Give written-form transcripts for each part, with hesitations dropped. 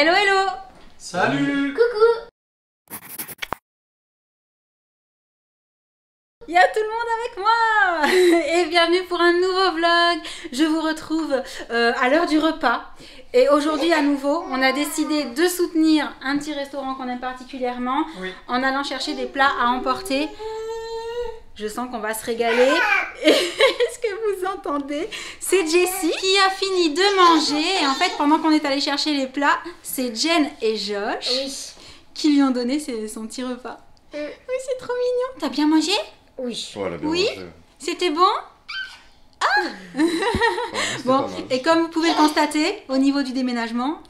Hello hello. Salut. Coucou. Il y a tout le monde avec moi. Et bienvenue pour un nouveau vlog. Je vous retrouve à l'heure du repas. Et aujourd'hui à nouveau, on a décidé de soutenir un petit restaurant qu'on aime particulièrement, en allant chercher des plats à emporter. Je sens qu'on va se régaler. Est-ce que vous entendez? C'est Jessie qui a fini de manger. Et en fait, pendant qu'on est allé chercher les plats, c'est Jen et Josh qui lui ont donné son petit repas. Oui, c'est trop mignon. T'as bien mangé? Oui. Oh, Oui. C'était bon? Ah. Bon, et comme vous pouvez le constater, au niveau du déménagement,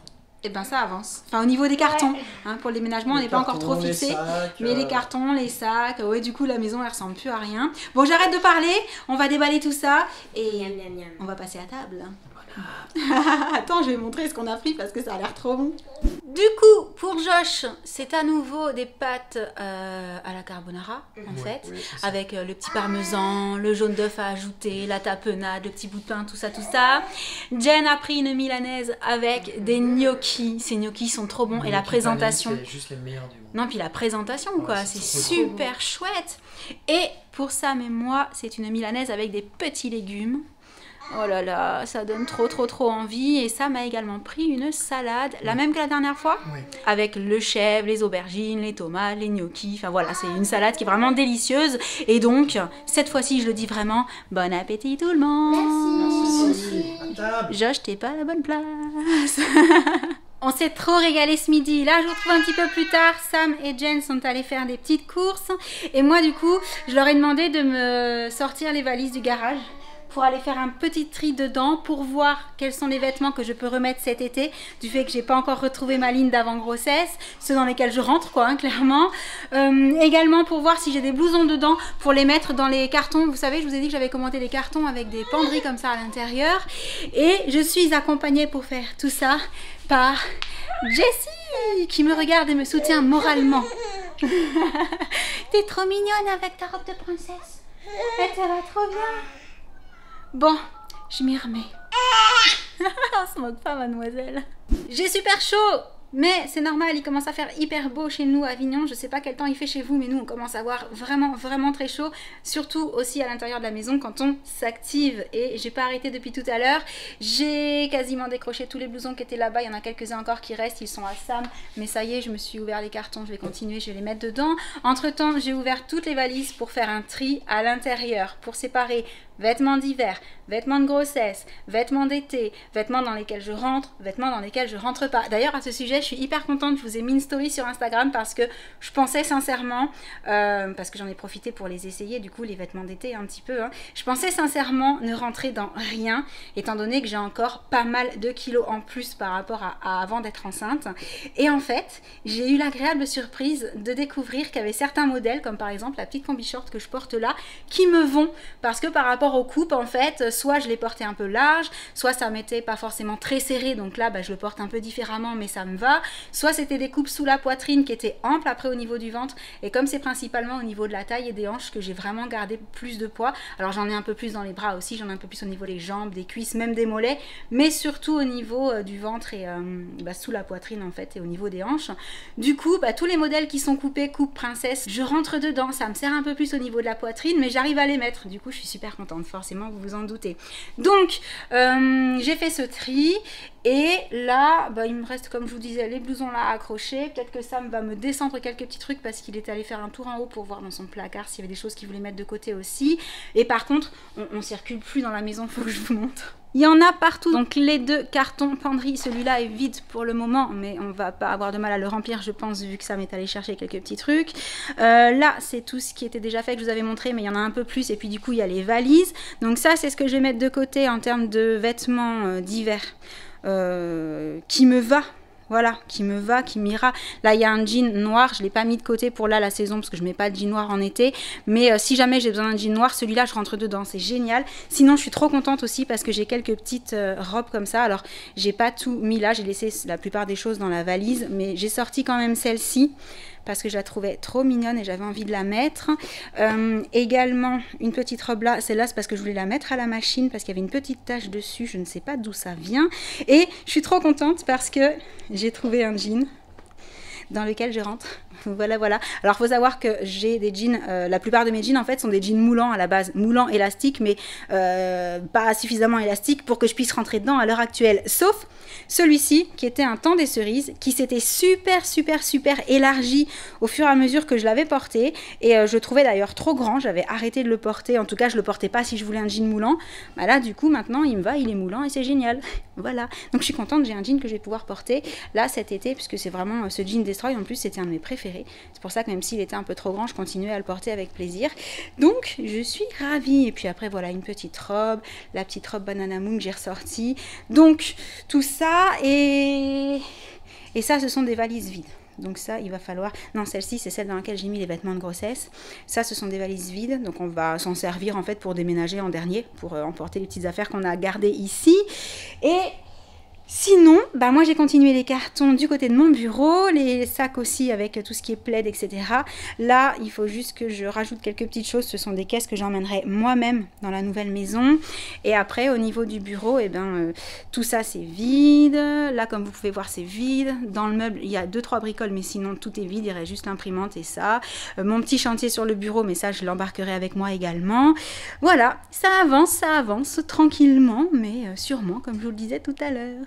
eh ben ça avance. Enfin, au niveau des cartons, hein, pour le déménagement, on n'est pas encore trop fixé. Mais les cartons, les sacs, ouais, du coup, la maison, elle ressemble plus à rien. Bon, j'arrête de parler, on va déballer tout ça et on va passer à table. Attends, je vais montrer ce qu'on a pris parce que ça a l'air trop bon. Du coup, pour Josh, c'est à nouveau des pâtes à la carbonara, en fait, avec le petit parmesan, le jaune d'œuf à ajouter, la tapenade, le petit bout de pain, tout ça, tout ça. Jen a pris une milanaise avec des gnocchis. Ces gnocchis sont trop bons et la présentation. C'est juste les meilleurs du monde. Non, puis la présentation, quoi, c'est super chouette. Et pour Sam et moi, c'est une milanaise avec des petits légumes. Oh là là, ça donne trop envie. Et Sam a également pris une salade, la même que la dernière fois, avec le chèvre, les aubergines, les tomates, les gnocchis. Enfin voilà, c'est une salade qui est vraiment délicieuse. Et donc, cette fois-ci, je le dis vraiment, bon appétit tout le monde. Merci. Josh, t'es pas à la bonne place. On s'est trop régalé ce midi. Là, je vous retrouve un petit peu plus tard. Sam et Jen sont allés faire des petites courses. Et moi, du coup, je leur ai demandé de me sortir les valises du garage pour aller faire un petit tri dedans, pour voir quels sont les vêtements que je peux remettre cet été, du fait que j'ai pas encore retrouvé ma ligne d'avant grossesse, ceux dans lesquels je rentre, quoi, hein, clairement. Également pour voir si j'ai des blousons dedans, pour les mettre dans les cartons. Vous savez, je vous ai dit que j'avais commandé des cartons avec des penderies comme ça à l'intérieur. Et je suis accompagnée pour faire tout ça par Jessie, qui me regarde et me soutient moralement. T'es trop mignonne avec ta robe de princesse. Elle te va trop bien. Bon, je m'y remets. On se moque pas, mademoiselle. J'ai super chaud, mais c'est normal, il commence à faire hyper beau chez nous à Avignon. Je sais pas quel temps il fait chez vous, mais nous on commence à avoir vraiment très chaud. Surtout aussi à l'intérieur de la maison quand on s'active. Et j'ai pas arrêté depuis tout à l'heure. J'ai quasiment décroché tous les blousons qui étaient là-bas. Il y en a quelques-uns encore qui restent, ils sont à Sam. Mais ça y est, je me suis ouvert les cartons, je vais continuer, je vais les mettre dedans. Entre temps, j'ai ouvert toutes les valises pour faire un tri à l'intérieur, pour séparer vêtements d'hiver, vêtements de grossesse, vêtements d'été, vêtements dans lesquels je rentre, vêtements dans lesquels je rentre pas. D'ailleurs, à ce sujet, je suis hyper contente, je vous ai mis une story sur Instagram parce que je pensais sincèrement, parce que j'en ai profité pour les essayer, du coup, les vêtements d'été un petit peu, hein, je pensais sincèrement ne rentrer dans rien, étant donné que j'ai encore pas mal de kilos en plus par rapport à avant d'être enceinte. Et en fait, j'ai eu l'agréable surprise de découvrir qu'il y avait certains modèles, comme par exemple la petite combi short que je porte là, qui me vont, parce que par rapport aux coupes, en fait, soit je les portais un peu large, soit ça m'était pas forcément très serré, donc là bah, je le porte un peu différemment mais ça me va, soit c'était des coupes sous la poitrine qui étaient amples après au niveau du ventre, et comme c'est principalement au niveau de la taille et des hanches que j'ai vraiment gardé plus de poids, alors j'en ai un peu plus dans les bras aussi, j'en ai un peu plus au niveau des jambes, des cuisses, même des mollets, mais surtout au niveau du ventre et bah, sous la poitrine en fait, et au niveau des hanches. Du coup bah, tous les modèles qui sont coupés, coupe princesse, je rentre dedans, ça me sert un peu plus au niveau de la poitrine, mais j'arrive à les mettre, du coup je suis super contente. Forcément, vous vous en doutez. Donc, j'ai fait ce tri. Et là, bah, il me reste, comme je vous disais, les blousons là accrochés. Peut-être que Sam va me descendre quelques petits trucs parce qu'il est allé faire un tour en haut pour voir dans son placard s'il y avait des choses qu'il voulait mettre de côté aussi. Et par contre, on circule plus dans la maison, faut que je vous montre. Il y en a partout, donc les deux cartons penderie, celui-là est vide pour le moment, mais on va pas avoir de mal à le remplir je pense, vu que Sam est allé chercher quelques petits trucs. Là c'est tout ce qui était déjà fait que je vous avais montré, mais il y en a un peu plus, et puis du coup il y a les valises. Donc ça c'est ce que je vais mettre de côté en termes de vêtements d'hiver, qui me va. Voilà, qui me va, qui m'ira. Là, il y a un jean noir, je ne l'ai pas mis de côté pour là la saison parce que je ne mets pas de jean noir en été. Mais si jamais j'ai besoin d'un jean noir, celui-là, je rentre dedans, c'est génial. Sinon, je suis trop contente aussi parce que j'ai quelques petites robes comme ça. Alors, j'ai pas tout mis là, j'ai laissé la plupart des choses dans la valise, mais j'ai sorti quand même celle-ci parce que je la trouvais trop mignonne et j'avais envie de la mettre. Également, une petite robe là, celle-là c'est parce que je voulais la mettre à la machine parce qu'il y avait une petite tache dessus, je ne sais pas d'où ça vient. Et je suis trop contente parce que j'ai trouvé un jean dans lequel je rentre. Voilà, voilà. Alors, il faut savoir que j'ai des jeans, la plupart de mes jeans, en fait, sont des jeans moulants à la base. Moulants élastiques, mais pas suffisamment élastiques pour que je puisse rentrer dedans à l'heure actuelle. Sauf celui-ci, qui était un temps des cerises, qui s'était super élargi au fur et à mesure que je l'avais porté. Et je le trouvais d'ailleurs trop grand. J'avais arrêté de le porter. En tout cas, je le portais pas si je voulais un jean moulant. Bah là, du coup, maintenant, il me va, il est moulant et c'est génial. Voilà. Donc, je suis contente, j'ai un jean que je vais pouvoir porter là cet été, puisque c'est vraiment ce jean Destroy. En plus, c'était un de mes préférés. C'est pour ça que même s'il était un peu trop grand, je continuais à le porter avec plaisir. Donc, je suis ravie. Et puis après, voilà, une petite robe. La petite robe Banana Moon que j'ai ressortie. Donc, tout ça. Et ça, ce sont des valises vides. Donc ça, il va falloir... Non, celle-ci, c'est celle dans laquelle j'ai mis les vêtements de grossesse. Ça, ce sont des valises vides. Donc, on va s'en servir, en fait, pour déménager en dernier. Pour emporter les petites affaires qu'on a gardées ici. Et... sinon, bah moi j'ai continué les cartons du côté de mon bureau, les sacs aussi avec tout ce qui est plaid, etc. Là, il faut juste que je rajoute quelques petites choses. Ce sont des caisses que j'emmènerai moi-même dans la nouvelle maison. Et après, au niveau du bureau, eh ben, tout ça c'est vide. Là, comme vous pouvez voir, c'est vide. Dans le meuble, il y a 2-3 bricoles, mais sinon tout est vide. Il reste juste l'imprimante et ça. Mon petit chantier sur le bureau, mais ça, je l'embarquerai avec moi également. Voilà, ça avance tranquillement, mais sûrement, comme je vous le disais tout à l'heure.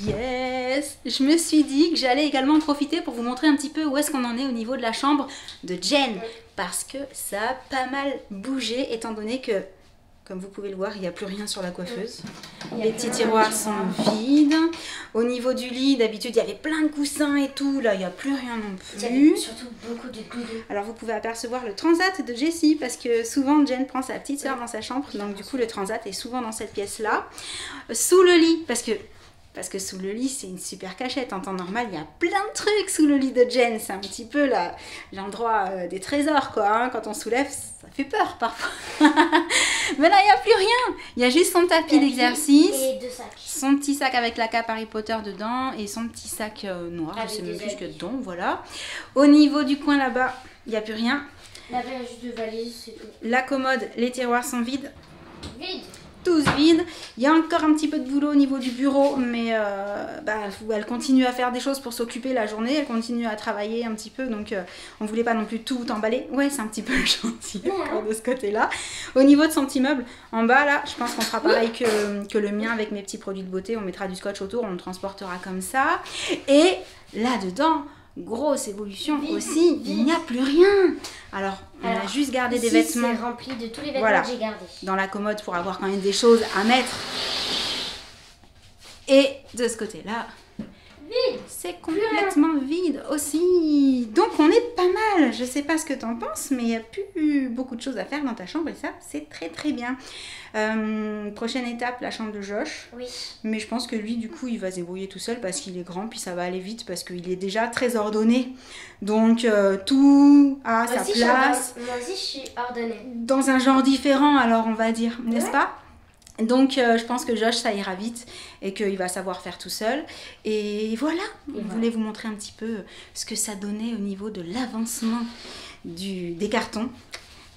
Yes! Je me suis dit que j'allais également en profiter pour vous montrer un petit peu où est-ce qu'on en est au niveau de la chambre de Jen. Parce que ça a pas mal bougé, étant donné que, comme vous pouvez le voir, il n'y a plus rien sur la coiffeuse. Les petits tiroirs sont vides. Au niveau du lit, d'habitude, il y avait plein de coussins et tout. Là, il n'y a plus rien non plus. Il y avait surtout beaucoup de doudous. Alors, vous pouvez apercevoir le transat de Jessie, parce que souvent, Jen prend sa petite soeur dans sa chambre. Donc, du coup, le transat est souvent dans cette pièce-là. Sous le lit, parce que sous le lit, c'est une super cachette. En temps normal, il y a plein de trucs sous le lit de Jen. C'est un petit peu l'endroit des trésors, quoi. Hein. Quand on soulève, ça fait peur parfois. Mais là, il n'y a plus rien. Il y a juste son tapis d'exercice. Et 2 sacs. Son petit sac avec la cape Harry Potter dedans. Et son petit sac noir. Avec je sais même plus ce qu'il y a habits. dedans. Voilà. Au niveau du coin là-bas, il n'y a plus rien. Là, il y a juste 2 valises, c'est tout. La commode, les tiroirs sont vides. Vide. Tous vides. Il y a encore un petit peu de boulot au niveau du bureau, mais elle continue à faire des choses pour s'occuper la journée, elle continue à travailler un petit peu, donc on voulait pas non plus tout emballer. Ouais, c'est un petit peu le chantier encore de ce côté-là. Au niveau de son petit meuble, en bas là, je pense qu'on fera pareil que le mien avec mes petits produits de beauté, on mettra du scotch autour, on le transportera comme ça. Et là-dedans, grosse évolution aussi, il n'y a plus rien. Alors, on a juste gardé des vêtements. C'est rempli de tous les vêtements Voilà. que j'ai gardés. Dans la commode pour avoir quand même des choses à mettre. Et de ce côté-là, c'est complètement vide aussi. Donc on est pas mal. Je sais pas ce que t'en penses, mais il n'y a plus beaucoup de choses à faire dans ta chambre et ça, c'est très bien. Prochaine étape, la chambre de Josh. Oui. Mais je pense que lui, du coup, il va se débrouiller tout seul parce qu'il est grand, puis ça va aller vite parce qu'il est déjà très ordonné. Donc tout a sa place. Moi aussi, je suis ordonnée. Dans un genre différent, alors on va dire, n'est-ce pas? Donc je pense que Josh, ça ira vite et qu'il va savoir faire tout seul. Et voilà, je voulais vous montrer un petit peu ce que ça donnait au niveau de l'avancement des cartons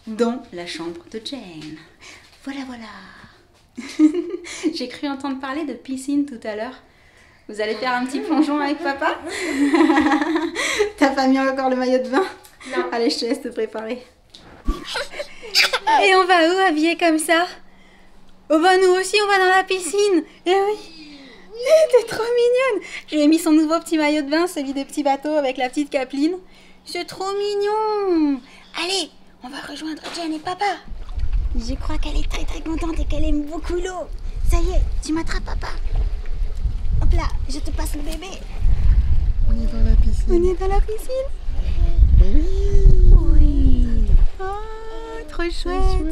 dans la chambre de Jane. Voilà. J'ai cru entendre parler de piscine tout à l'heure. Vous allez faire un petit plongeon avec papa? T'as pas mis encore le maillot de bain? Non. Allez, je te laisse te préparer. Et on va où habillé comme ça? Oh bah nous aussi on va dans la piscine. Eh oui. T'es trop mignonne. Je lui ai mis son nouveau petit maillot de bain, celui des petits bateaux avec la petite capeline. C'est trop mignon. Allez, on va rejoindre Jen et papa. Je crois qu'elle est très contente et qu'elle aime beaucoup l'eau. Ça y est, tu m'attrapes papa. Hop là, je te passe le bébé. On est dans la piscine. On est dans la piscine. Oui. Oui. Oh, trop chouette.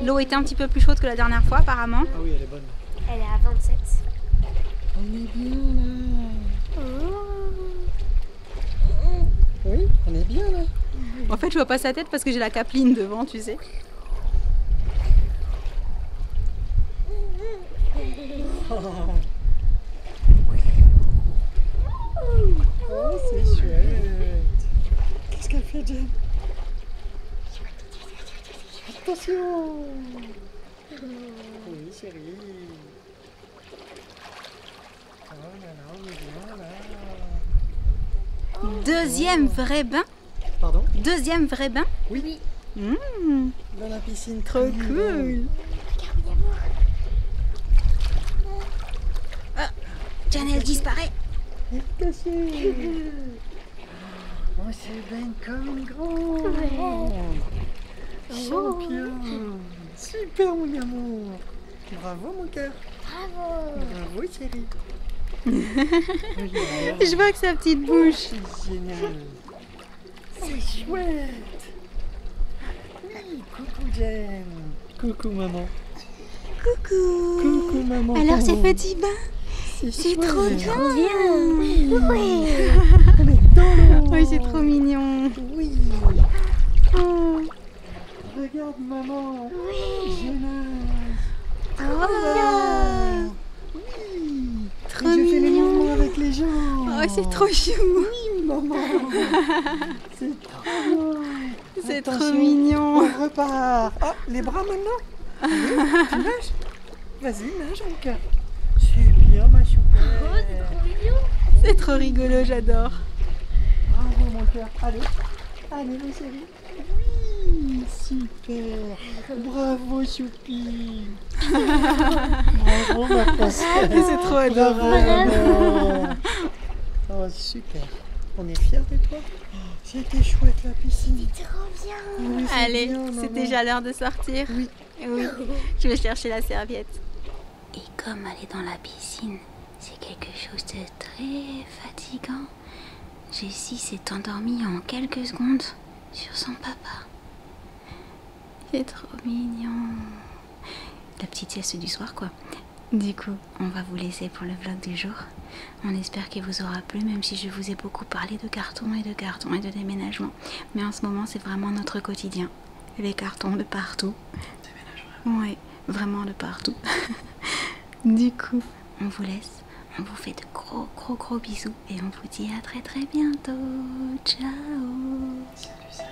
L'eau était un petit peu plus chaude que la dernière fois apparemment. Ah oui, elle est bonne. Elle est à 27. On est bien là. Oui, on est bien là. En fait je vois pas sa tête parce que j'ai la capeline devant, tu sais. Oh, c'est chouette. Qu'est-ce qu'elle fait, Jen? Attention. Oui, chérie. Deuxième vrai bain. Pardon? Deuxième vrai bain. Oui. Mmh, Dans la piscine. trop cool. Ah, Jen, elle disparaît. Il est cassé. On se baigne comme une grande. Champion. Super mon amour. Bravo mon cœur. Bravo. Bravo chérie. Je vois que sa petite bouche. C'est génial. C'est chouette. Oui, coucou Jen. Coucou maman. Coucou. Coucou maman. Alors c'est petit bain. C'est chouette. trop bien. Oui. On est dans l'eau. Oui, c'est trop mignon. Oui. Oh. Regarde maman. Oui. Je nage. Oh. Oui. Trop Et je fais les mignon. mouvements avec les jambes. Oh, c'est trop chou. Oui maman. C'est trop bien. C'est trop Attention, mignon. On repart. Oh, les bras maintenant. Allez, tu nages. Vas-y, nage mon cœur. Super ma choupette. Trop mignon. C'est trop rigolo, j'adore. Bravo mon cœur. Allez, allez ma chérie. Oui, super. Bravo Choupi. Bravo ma princesse. C'est trop adorable. Bravo. Oh super. On est fiers de toi. C'était chouette la piscine. Trop bien. Oui, c'est Allez, bien, c'est maman. déjà l'heure de sortir. Oui. Oui, je vais chercher la serviette. Et comme aller dans la piscine, c'est quelque chose de très fatigant, Jessie s'est endormie en quelques secondes sur son papa. C'est trop mignon. La petite sieste du soir, quoi. Du coup, on va vous laisser pour le vlog du jour. On espère qu'il vous aura plu, même si je vous ai beaucoup parlé de cartons et de déménagement. Mais en ce moment, c'est vraiment notre quotidien. Les cartons de partout. Ouais, vraiment de partout. Du coup, on vous laisse. On vous fait de gros bisous. Et on vous dit à très bientôt. Ciao. Salut, salut.